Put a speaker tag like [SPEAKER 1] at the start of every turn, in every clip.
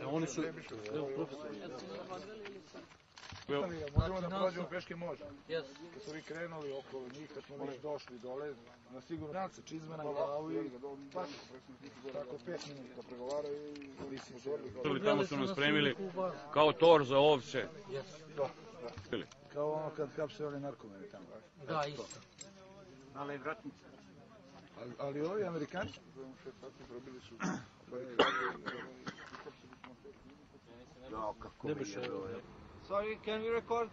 [SPEAKER 1] Oni su, evo profesor.
[SPEAKER 2] Možemo da prođemo peške, može. Kad su vi krenuli okolo njih, kad smo već došli dole, na sigurno danca čizme na glavu i tako 5 minuta pregovaraju i lisi želi.
[SPEAKER 1] Tamo su nas spremili kao tor za ovce.
[SPEAKER 2] Kao ono kad hapse oni narkomani tamo.
[SPEAKER 3] Da, isto.
[SPEAKER 2] Ali vratnice. Ali ovi Amerikani probili su kako mi je ovo.
[SPEAKER 3] Sorry, can we record?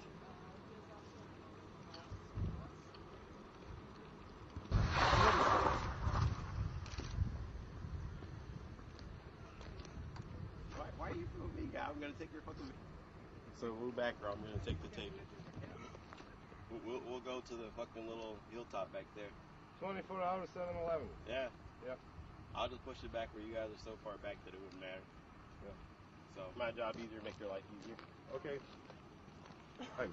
[SPEAKER 4] Why are you filming me? I'm gonna take your fucking. So we're back, or I'm gonna take the tape. We'll go to the fucking little hilltop back there.
[SPEAKER 2] 24 hours 7-Eleven.
[SPEAKER 4] Yeah.
[SPEAKER 2] Yeah.
[SPEAKER 4] I'll just push it back where you guys are so far back that it wouldn't matter. Yeah. So my job easier, make your life easier.
[SPEAKER 2] Okay. Hi.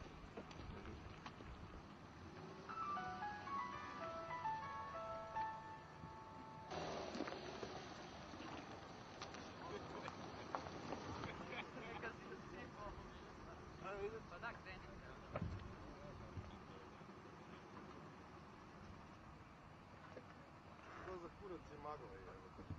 [SPEAKER 4] Za kurac je magla je.